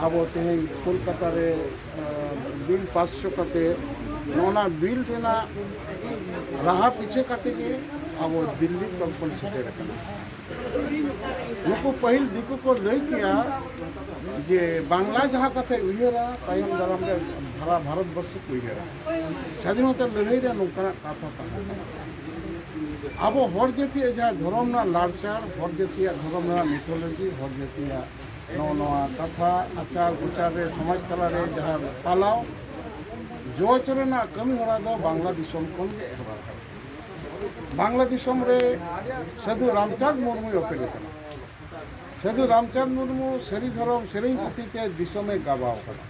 ᱟᱵᱚ ᱛᱮᱦᱮᱧ ᱠᱳᱞᱠᱟᱛᱟ ᱨᱮ ᱵᱤᱞ ᱯᱟᱥ ᱠᱟᱛᱮ ᱱᱚᱣᱟ ᱵᱤᱞ ᱨᱮᱱᱟᱜ ᱨᱟᱦᱟ ᱯᱤᱪᱷᱟᱹ ᱠᱟᱛᱮ ᱜᱮ ᱟᱵᱚ ᱫᱤल्ली ᱛᱚᱠ ᱵᱚᱱ ᱥᱮᱴᱮᱨ ᱟᱠᱟᱱᱟ। ᱱᱩᱠᱩ ᱯᱟᱹᱦᱤᱞ ᱫᱤᱠᱩ ᱠᱚ ᱞᱟᱹᱭ ᱠᱮᱜᱼᱟ যে বাংলা যাহা কথা উইহারা তায়ম দারাম রে ধারা ভারতবর্ষ কো উইহারা স্বাধীনতা লড়াই রে নৌকানা কথা তাহা আবো হর জাতীয় যা ধর্ম না লাড়চার হর জাতীয় ধর্ম না মিথোলজি হর জাতীয় নওয়া কথা আচার বিচার রে সমাজ তালা রে যাহা পালাও জোচরে না কমি হরা দো বাংলা দিশম কোন গে এহবা বাংলা দিশম রে সাধু রামচাঁদ মুর্মু অপেলে কানা সাধু রামচাঁদ মুর্মু সেরি ধরম সেরেኝ পুঁথিতে দিশমে গাবাও কানা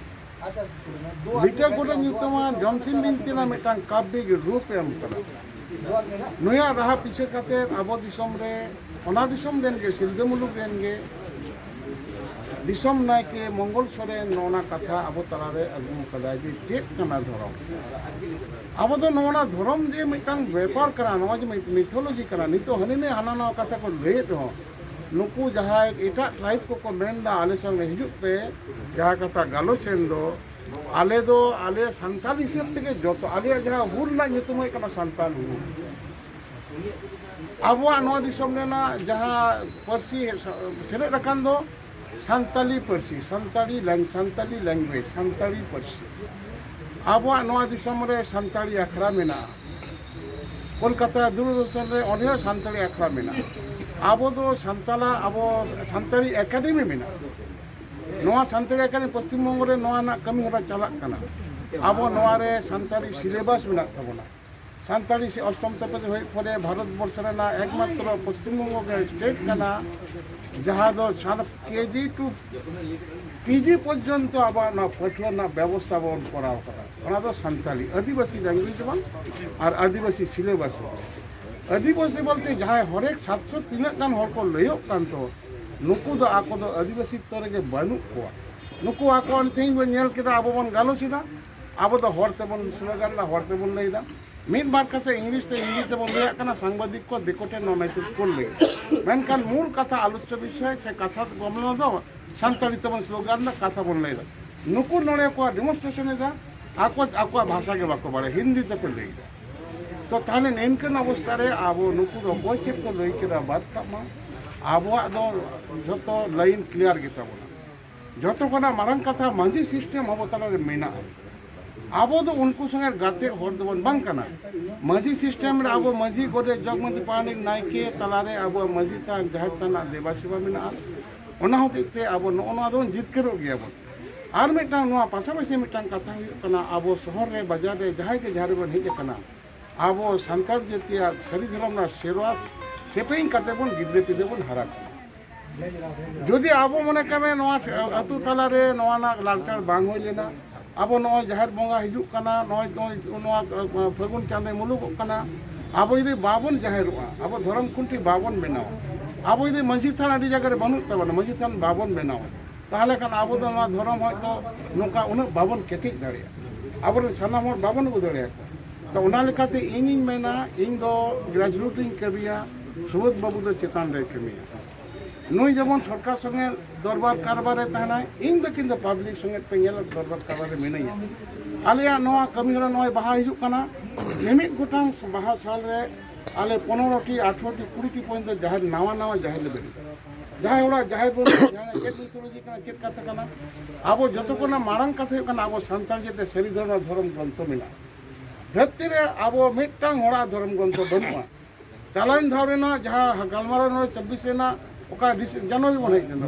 লিটা গোটা নিতমান জমসিন বিনতিনা মিটাং কাব্যিক রূপ এম কানা নুয়া রাহা পিছে কাতে আবো দিশম রে অনা দিশম রেন গে সিলদে মুলুক রেন গে দিশম নায়কে মঙ্গল সরেন নওনা কথা আবো তালারে আগু কাদা যে চেক কানা ধরম আবো তো নওনা ধরম যে মিটাং ব্যাপার কানা নওয়া যে মিথোলজি কানা নিতো হনিনে হানা নওয়া কথা কো লয়ে তো নুকু যাহাই এটা ট্রাইব को मेनदा आले संगे हिजुक पे जहाँ कथा गालोचेन दो आले सान्ताल हिसाब तेगे जतो आले जहाँ हुल ना nyutum होय kana सान्ताल हुल आबोआ नोआ दिसम रेना जहाँ पर्सी सेलेद राखान दो सान्ताली पर्सी सान्ताली लैंग्वेज सान्ताली पर्सी आबोआ नोआ दिसम रे सान्ताली आखड़ा मेना कोलकाता दूरदर्शन रे ओंडे सान्ताली आखड़ा मेना आबो दो सान्ताला आबो सान्ताली एकेडमी मेना नोआ सान्ताली एकेडमी पश्चिम बंग रे नोआ ना कमी हरा चालाक काना आबो नोआ रे सान्ताली सिलेबास मेना ताबोना सान्ताली से अष्टम तक होय परे भारत वर्ष रेना एकमात्र पश्चिम बंग के स्टेट काना जहाँ दो केजी टू पीजी पर्यंत आबा ना पठुआ ना व्यवस्था बन कराव करा ओना दो सान्ताली आदिवासी लैंग्वेज बन और आदिवासी सिलेबास आदिवासी बोलते जहाँ हरेक छात्र तीन गान हर को लयो कान तो नुकु दो आको दो आदिवासी तोरे के बानु को नुकु आको अंतिम बन नेल केदा आबो बन गालोसिदा आबो दो हरते बन स्लोगान ना हरते बन लईदा मीन बात कथे इंग्लिश ते बन लया कना सांबादिक को दिकोटे नो मैसेज को ले मेनकान मूल कथा आलोच्य विषय छे कथा गमन दो सान्ताली ते बन स्लोगान ना कथा बन लईदा नुकु नडे को डेमोन्स्ट्रेशन दा आको भाषा के बाको बारे हिंदी ते को लईदा तो ताहले नेनकन अवस्था रे आबो नुकु दो कोचेप को लई केदा बात कामा आबोआ दो जतो लाइन क्लियर गे ताबोना जतो कोना मारंग कथा मांझी सिस्टम आबो ताला रे मेना आबो दो उनको संगे गाते हर दबन बांग काना मांझी सिस्टम रे आबो मांझी गोदे जगमती पानिक नायके तालारे आबो मांझी ता जाहर तना देवा सेवा मेना ओना होते आबो नोना दो जितकेरो गया बो आर मिटांग नोआ पासापासी मिटांग कथा हुई कना आबो शहर रे बाजार रे जहाय के जहार बन हेज कना आबो सान्ताल जातिया सारी धर्म ना सेवा सेपेइन काते बन गिद्रे पिदे बन हारा जदि आबो मने कमे नोआ अतु ताला रे नोआ ना लालचार बांग होय लेना आबो नोआ जहार बंगा हिजुक कना नोआ फगुन चांदे मुलुक कना आबो यदि बाबन जहारोआ आबो धर्म खुंटी बाबन बनाओ आबो यदि मंझी थान आदि जगह रे बनु तबन मंझी थान बाबन बनाओ ताहले कान आबो दो नोआ धर्म होय तो नोका उन बाबन केटिक दाड़िया आबो सानाम हर बाबन को दाड़िया तो उना लेकाते इनिंग मेना इन दो ग्रेजुएट इन कबिया सुबोध बाबू दो चेतान रे कमिया नुई जमन सरकार संगे दरबार कारबारे तहना इन दो किन दो पब्लिक संगे पेंगेल दरबार कारबारे मेनैया आलिया नोआ कमी हरा नोय बाहा हिजुक कना निमित गोटांग बाहा साल रे आले 15टी 18टी 20टी पॉइंट जहार नावा जहार ले बेन जहां ओड़ा जहार बोल जहां चेत मिथोलॉजी कना चेत कथा कना आबो जतो कोना मारंग कथा कना आबो सान्ताल जेते सरी धर्म ग्रंथ मेना धरती रे आबो मिटांग होड़ा धर्म ग्रंथ बनुआ चालान धावरेना जहाँ गलमारा 24 रेना ओका जनवरी बन हेज लेना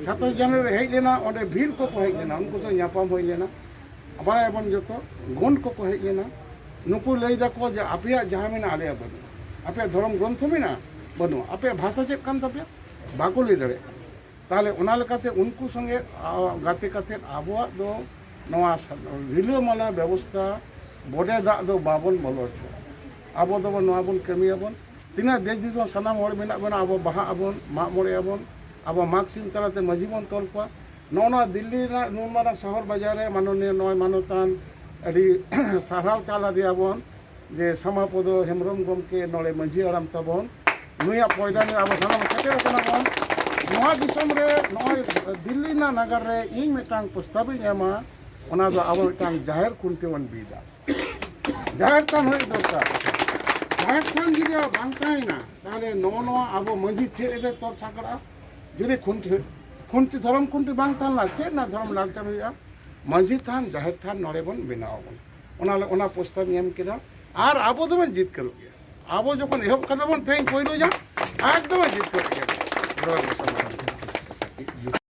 27 जनवरी हेज लेना ओंडे भीड़ को हेज लेना उनको तो ᱧᱟᱯᱟᱢ होय लेना बाय बन जतो गुण को हेज लेना नुकु लई दाको जे आपया जहाँ मेना आले बनु आपया धर्म ग्रंथ मेना बनु आपया भाषा चेक कान तपया बाको लई दड़े ताहले ओना लेकाते उनको संगे गाते काते आबोआ दो नोआ रिलामाला व्यवस्था बोडे दाग दो बाबन बोलो आबो दो नोआ बन कमियाबन तीना देश दिसोम सानाम हर मेना बना आबो बाहा आबन मा मोड़े आबन आबो माग सिंह तालाते मझी बन तोल को नोना दिल्ली ना नुनमारा शहर बाजार रे माननीय नय मानतान अडी साराव चाला दियाबन जे समापद हेमरम गमके नळे मझी आराम ताबन नुया पयदा ने आबो सानाम सेटेर कना बन ᱱᱚᱣᱟ ᱫᱤᱥᱚᱢ ᱨᱮ ᱱᱚᱜᱼᱚᱭ ᱫᱤল্ᱞᱤ ᱨᱮᱱᱟᱜ ᱱᱟᱜᱟᱨ ᱨᱮ ᱤᱧ ᱢᱤᱫᱴᱟᱝ ᱯᱨᱚᱥᱛᱟᱵᱤᱧ ᱮᱢᱟ, ᱚᱱᱟ ᱫᱚ ᱟᱵᱚ ᱢᱤᱫᱴᱟᱝ ᱡᱟᱦᱮᱨ ᱠᱷᱩᱱᱴᱤ ᱵᱚᱱ ᱵᱤᱫᱟ। ᱡᱟᱦᱮᱨ ᱛᱷᱟᱱ ᱦᱩᱭᱩᱜ ᱫᱚᱨᱠᱟর। ᱡᱟᱦᱮᱨ ᱛᱷᱟᱱ ᱡᱩᱫᱤ ᱵᱟᱝ ᱛᱟᱦᱮᱱᱟ ᱛᱟᱦᱚᱞᱮ ᱱᱚᱣᱟ ᱟᱵᱚ ᱢᱟᱺᱡᱷᱤ ᱪᱮᱫ ᱮᱫᱮ ᱛᱚᱞ ᱥᱟᱠᱲᱟᱜᱼᱟ? ᱡᱩᱫᱤ ᱠᱷᱩᱱᱴᱤ ᱫᱷᱚᱨᱚᱢ ᱠᱷᱩᱱᱴᱤ ᱵᱟᱝ ᱛᱟᱦᱮᱱᱟ ᱪᱮᱫ ᱨᱮᱱᱟᱜ ᱫᱷᱚᱨᱚᱢ ᱞᱟᱲᱪᱟᱲ ᱦᱩᱭᱩᱜᱼᱟ? ᱢᱟᱺᱡᱷᱤ ᱛᱷᱟᱱ ᱡᱟᱦᱮᱨ ᱛᱷᱟᱱ ᱱᱚᱰᱮ ᱵᱚᱱ ᱵᱮᱱᱟᱣ ᱟᱵᱚᱱ। ᱚᱱᱟ ᱯᱨᱚᱥᱛᱟᱵᱤᱧ ᱮᱢ ᱠᱮᱫᱟ। আর আবো দেবেন জিতকারুক গিয়া আবো যখন এহব কথা বন তেই কইলো যা একদম জিতকারুক গিয়া।